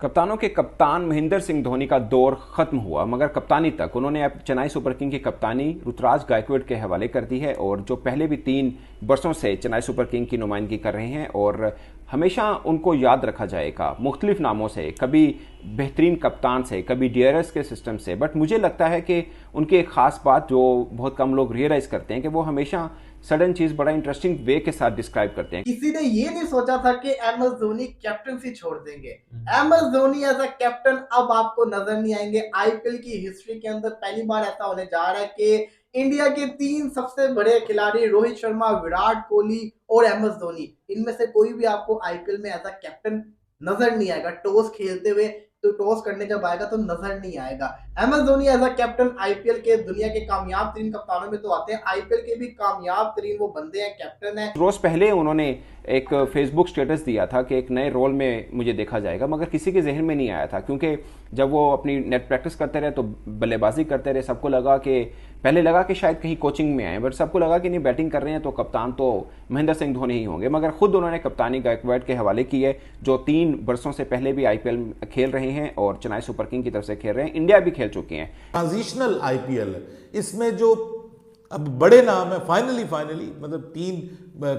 कप्तानों के कप्तान महेंद्र सिंह धोनी का दौर खत्म हुआ, मगर कप्तानी तक उन्होंने अब चेन्नई सुपर किंग की कप्तानी ऋतुराज गायकवाड़ के हवाले कर दी है। और जो पहले भी 3 वर्षों से चेन्नई सुपर किंग की नुमाइंदगी कर रहे हैं और हमेशा उनको याद रखा जाएगा मुख्तलिफ नामों से, कभी बेहतरीन कप्तान से, कभी डीआरएस के सिस्टम से। बट मुझे लगता है कि उनकी एक खास बात जो बहुत कम लोग रियलाइज करते हैं कि वो हमेशा सडन चीज बड़ा इंटरेस्टिंग वे के साथ डिस्क्राइब करते हैं। किसी ने ये नहीं सोचा था कि एम एस धोनी कैप्टनसी छोड़ देंगे। M S Dhoni as a captain अब आपको नजर नहीं आएंगे। आईपीएल की हिस्ट्री के अंदर पहली बार ऐसा होने जा रहा है कि इंडिया के 3 सबसे बड़े खिलाड़ी रोहित शर्मा, विराट कोहली और एम एस धोनी, इनमें से कोई भी आपको आईपीएल में एज अ कैप्टन नजर नहीं आएगा। टॉस खेलते हुए, तो टॉस करने जब आएगा तो नजर नहीं आएगा। M S Dhoni as a captain IPL के दुनिया के कामयाब तरीन कप्तानों में तो आते हैं, आईपीएल के भी कामयाब तरीन वो बंदे हैं, कैप्टन है। रोज पहले उन्होंने एक फेसबुक स्टेटस दिया था कि एक नए रोल में मुझे देखा जाएगा, मगर किसी के जहन में नहीं आया था, क्योंकि जब वो अपनी नेट प्रैक्टिस करते रहे तो बल्लेबाजी करते रहे। सबको लगा कि पहले लगा कि शायद कहीं कोचिंग में आए, बट सबको लगा कि नहीं, बैटिंग कर रहे हैं तो कप्तान तो महेंद्र सिंह धोनी ही होंगे। मगर खुद उन्होंने कप्तानी गायकवाड़ के हवाले की है, जो 3 वर्षों से पहले भी आईपीएल खेल रहे हैं और चेन्नई सुपर किंग की तरफ से खेल रहे हैं, इंडिया भी खेल चुके हैं। ट्रांजिशनल आईपीएल है, इसमें जो अब बड़े नाम है फाइनली मतलब 3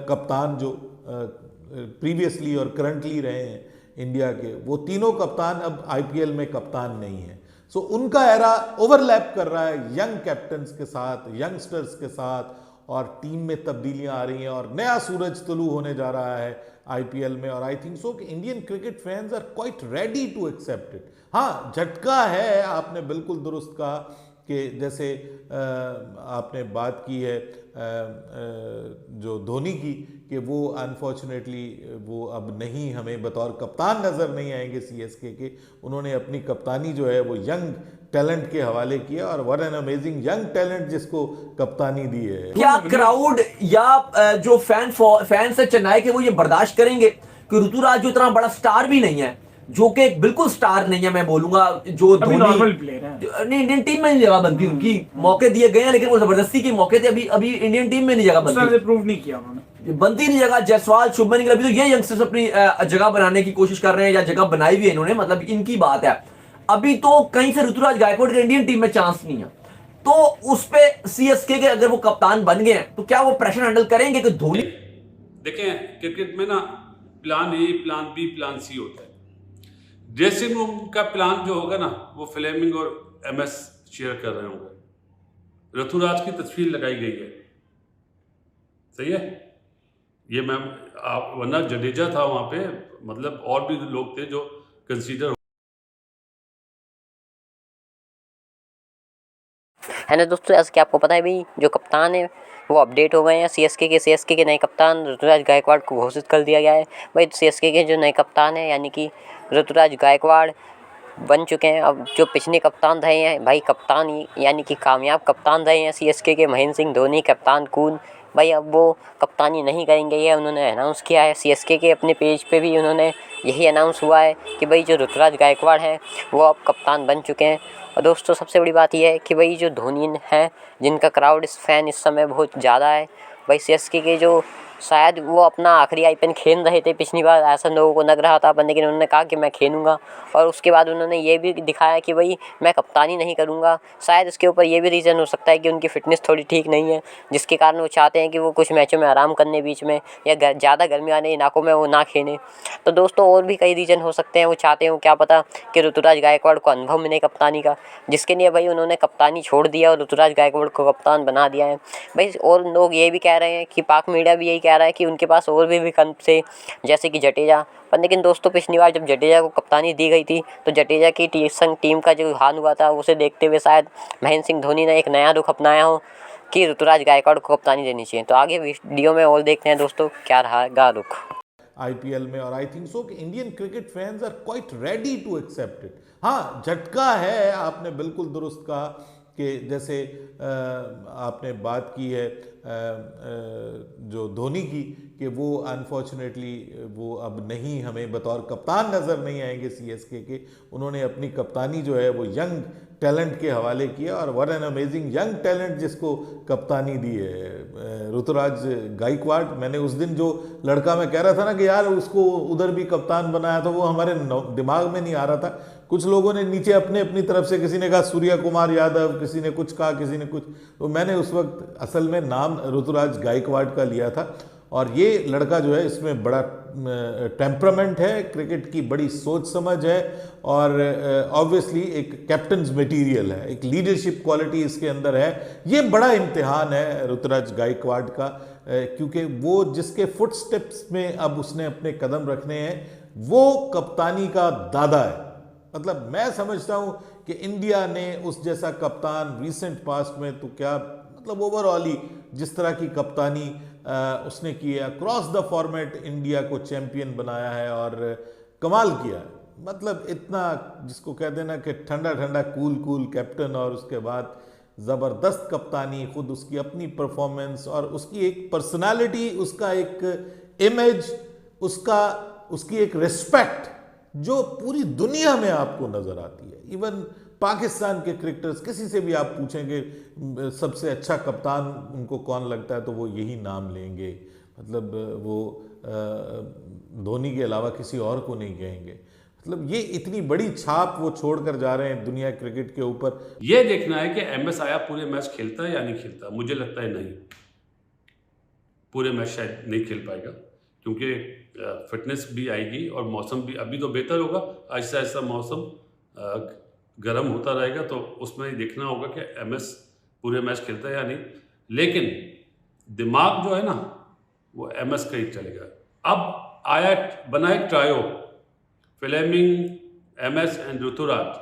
कप्तान जो प्रीवियसली और करंटली रहे हैं इंडिया के, वो तीनों कप्तान अब आईपीएल में कप्तान नहीं है। सो उनका एरा ओवरलैप कर रहा है यंग कैप्टन्स के साथ, यंगस्टर्स के साथ, और टीम में तब्दीलियां आ रही हैं और नया सूरज तुलू होने जा रहा है आईपीएल में। और आई थिंक सो कि Indian cricket fans are quite ready to accept it. हाँ, झटका है, आपने बिल्कुल दुरुस्त कहा कि जैसे आपने बात की है जो धोनी की, कि वो अनफॉर्चुनेटली वो अब नहीं, हमें बतौर कप्तान नज़र नहीं आएंगे सीएसके के। उन्होंने अपनी कप्तानी जो है वो यंग टैलेंट के हवाले किया, और what an amazing young talent जिसको कप्तानी दी है। क्या क्राउड या जो फैंस है चेन्नई के, वो ये बर्दाश्त करेंगे कि ऋतुराज जो इतना बड़ा स्टार भी नहीं है, जो कि बिल्कुल स्टार नहीं है, मैं बोलूंगा, जो धोनी नॉर्मल प्लेयर है, नहीं, इंडियन टीम में नहीं जगह बनती उनकी, मौके दिए गए हैं लेकिन वो जबरदस्ती के मौके थे, अभी इंडियन टीम में नहीं जगह बनती, प्रूव नहीं किया उन्होंने, बनती नहीं जगह। जायसवाल, शुभमन गिल, अभी तो ये यंगस्टर्स अपनी जगह बनाने की कोशिश कर रहे हैं, या जगह बनाई भी है इन्होंने, मतलब इनकी बात है। अभी तो कहीं से ऋतुराज गायकवाड़ के इंडियन टीम में चांस नहीं है, तो उस पे सीएसके के अगर वो कप्तान बन गए हैं तो क्या वो प्रेशर हैंडल करेंगे कि धोनी? देखें, क्रिकेट में ना plan A, plan B, plan C होता है। ड्रेसिंग रूम का प्लान जो होगा ना, वो फ्लेमिंग और एमएस शेयर कर रहे होंगे। ऋतुराज की तस्वीर लगाई गई है, सही है ये मैम, आप, वरना जडेजा था वहां पे, मतलब और भी लोग थे जो कंसीडर। है ना दोस्तों, ऐसा कि आपको पता है भाई, जो कप्तान है वो अपडेट हो गए हैं। सीएसके के नए कप्तान ऋतुराज गायकवाड़ को घोषित कर दिया गया है। भाई सीएसके के जो नए कप्तान हैं, यानी कि ऋतुराज गायकवाड़ बन चुके हैं। अब जो पिछले कप्तान रहे हैं भाई, कप्तान यानी कि कामयाब कप्तान रहे हैं सीएसके के, महेंद्र सिंह धोनी, कप्तान कूल, भाई अब वो कप्तानी नहीं करेंगे, ये उन्होंने अनाउंस किया है। सीएसके के अपने पेज पे भी उन्होंने यही अनाउंस हुआ है कि भाई जो ऋतुराज गायकवाड़ हैं वो अब कप्तान बन चुके हैं। और दोस्तों सबसे बड़ी बात यह है कि भाई जो धोनी है, जिनका क्राउड इस फैन इस समय बहुत ज़्यादा है, भाई सीएसके के जो शायद वो अपना आखिरी आईपीएल खेल रहे थे पिछली बार, ऐसा लोगों को लग रहा था, पर लेकिन उन्होंने कहा कि मैं खेलूँगा, और उसके बाद उन्होंने ये भी दिखाया कि भाई मैं कप्तानी नहीं करूँगा। शायद इसके ऊपर ये भी रीज़न हो सकता है कि उनकी फ़िटनेस थोड़ी ठीक नहीं है, जिसके कारण वो चाहते हैं कि वो कुछ मैचों में आराम करने बीच में, या ज़्यादा गर्मी वाले इलाकों में वो ना खेलें। तो दोस्तों और भी कई रीज़न हो सकते हैं, वो चाहते हो क्या पता कि ऋतुराज गायकवाड़ को अनुभव मिले कप्तानी का, जिसके लिए भाई उन्होंने कप्तानी छोड़ दिया और ऋतुराज गायकवाड़ को कप्तान बना दिया है। भाई और लोग ये भी कह रहे हैं कि पाक मीडिया भी यही कह रहा है कि उनके पास और भी विकल्प थे, जैसे कि जडेजा। पर लेकिन दोस्तों पिछली बार जब जडेजा को कप्तानी दी गई थी, तो जडेजा की टीम का जो हाल हुआ था, उसे देखते हुए शायद महेंद्र सिंह धोनी ने एक नया रुख अपनाया हो कि ऋतुराज गायकवाड़ को कप्तानी देनी चाहिए। तो आगे वीडियो में और देखते हैं दोस्तों क्या रहा रुख आईपीएल में। और आई थिंक सो कि Indian cricket fans are quite ready to accept it. हाँ, झटका है, आपने बिल्कुल दुरुस्त कहा कि जैसे आपने बात की है जो धोनी की कि वो अनफॉर्चुनेटली वो अब नहीं हमें बतौर कप्तान नज़र नहीं आएंगे सीएसके के। उन्होंने अपनी कप्तानी जो है वो यंग टैलेंट के हवाले किया, और one an amazing young talent जिसको कप्तानी दी है, ऋतुराज गायकवाड़। मैंने उस दिन जो लड़का मैं कह रहा था ना कि यार उसको उधर भी कप्तान बनाया था, वो हमारे दिमाग में नहीं आ रहा था। कुछ लोगों ने नीचे अपने अपनी तरफ से, किसी ने कहा सूर्य कुमार यादव, किसी ने कुछ कहा, किसी ने कुछ, तो मैंने उस वक्त असल में नाम ऋतुराज गायकवाड़ का लिया था। और ये लड़का जो है इसमें बड़ा टेम्परामेंट है, क्रिकेट की बड़ी सोच समझ है, और ऑब्वियसली एक कैप्टन्स मटेरियल है, एक लीडरशिप क्वालिटी इसके अंदर है। ये बड़ा इम्तिहान है ऋतुराज गायकवाड़ का, क्योंकि वो जिसके फुटस्टेप्स में अब उसने अपने कदम रखने हैं वो कप्तानी का दादा है। मतलब मैं समझता हूँ कि इंडिया ने उस जैसा कप्तान रिसेंट पास्ट में तो क्या, मतलब ओवरऑल ही जिस तरह की कप्तानी उसने की है, अक्रॉस द फॉर्मेट इंडिया को चैंपियन बनाया है और कमाल किया है। मतलब इतना जिसको कह देना कि ठंडा ठंडा कूल कैप्टन, और उसके बाद ज़बरदस्त कप्तानी, खुद उसकी अपनी परफॉर्मेंस और उसकी एक पर्सनालिटी, उसका एक इमेज, उसकी एक रिस्पेक्ट जो पूरी दुनिया में आपको नज़र आती है। इवन पाकिस्तान के क्रिकेटर्स, किसी से भी आप पूछेंगे सबसे अच्छा कप्तान उनको कौन लगता है, तो वो यही नाम लेंगे। मतलब वो धोनी के अलावा किसी और को नहीं कहेंगे। मतलब ये इतनी बड़ी छाप वो छोड़कर जा रहे हैं दुनिया क्रिकेट के ऊपर। ये देखना है कि एमएस आया पूरे मैच खेलता है या नहीं खेलता। मुझे लगता है नहीं, पूरे मैच शायद नहीं खेल पाएगा, क्योंकि फिटनेस भी आएगी और मौसम भी अभी तो बेहतर होगा। आहिस्ता आहिस्ता मौसम गर्म होता रहेगा, तो उसमें ही देखना होगा कि एमएस पूरे मैच खेलता है या नहीं। लेकिन दिमाग जो है ना वो एमएस का ही चलेगा। अब आया बना एक trio, Fleming, MS and Ruturaj,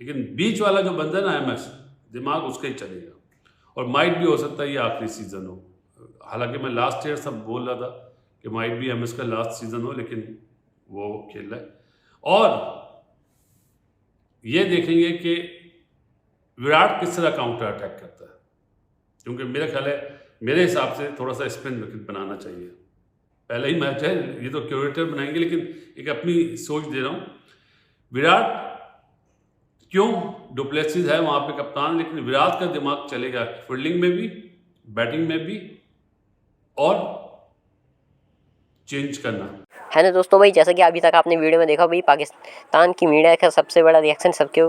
लेकिन बीच वाला जो बंदा है ना एमएस, दिमाग उसका ही चलेगा। और माइट भी हो सकता है ये आखिरी सीज़न हो। हालांकि मैं लास्ट ईयर सब बोल रहा था कि माइट भी एमएस का लास्ट सीज़न हो, लेकिन वो खेल रहा है। और ये देखेंगे कि विराट किस तरह काउंटर अटैक करता है, क्योंकि मेरा ख्याल है, मेरे हिसाब से थोड़ा सा स्पिन विकेट बनाना चाहिए। पहले ही मैच है, ये तो क्यूरेटर बनाएंगे, लेकिन एक अपनी सोच दे रहा हूँ। विराट क्यों, डुप्लेसिस है वहाँ पे कप्तान, लेकिन विराट का दिमाग चलेगा फील्डिंग में भी, बैटिंग में भी, और चेंज करना है ना दोस्तों। भाई जैसा कि अभी तक आपने वीडियो में देखा, भाई पाकिस्तान की मीडिया का सबसे बड़ा रिएक्शन सबके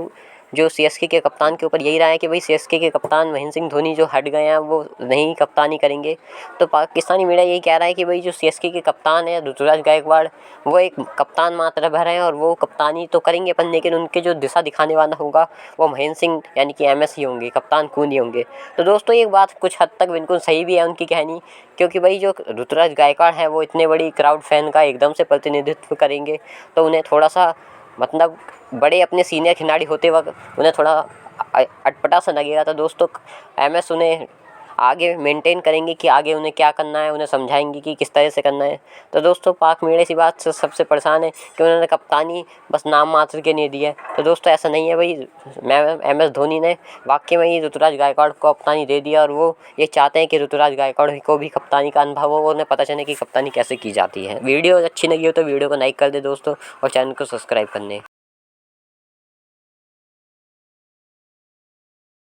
जो सीएसके के कप्तान के ऊपर यही रहा है कि भाई सीएसके के कप्तान महेंद्र सिंह धोनी जो हट गए हैं वो नहीं कप्तानी करेंगे। तो पाकिस्तानी मीडिया यही कह रहा है कि भाई जो सीएसके के कप्तान है ऋतुराज गायकवाड़, वो एक कप्तान मात्र भर हैं और वो कप्तानी तो करेंगे अपन, लेकिन उनके जो दिशा दिखाने वाला होगा वो महेंद्र सिंह यानी कि एमएस ही होंगे, कप्तान कून ही होंगे। तो दोस्तों एक बात कुछ हद तक बिल्कुल सही भी है उनकी कहनी, क्योंकि भाई जो ऋतुराज गायकवाड़ है वो इतने बड़ी क्राउड फैन का एकदम से प्रतिनिधित्व करेंगे, तो उन्हें थोड़ा सा मतलब बड़े अपने सीनियर खिलाड़ी होते वक्त उन्हें थोड़ा अटपटा सा लगेगा। तो दोस्तों एमएस उन्हें आगे मेंटेन करेंगे कि आगे उन्हें क्या करना है, उन्हें समझाएंगे कि किस तरह से करना है। तो दोस्तों पाक मीडिया इसी बात से सबसे परेशान है कि उन्होंने कप्तानी बस नाम मात्र के लिए दी है। तो दोस्तों ऐसा नहीं है भाई, एमएस धोनी ने वाकई में ही ऋतुराज गायकवाड़ को कप्तानी दे दिया, और वो ये चाहते हैं कि ऋतुराज गायकवाड़ को भी कप्तानी का अनुभव हो, उन्हें पता चले कि कप्तानी कैसे की जाती है। वीडियो अच्छी लगी हो तो वीडियो को लाइक कर दे दोस्तों, और चैनल को सब्सक्राइब करने।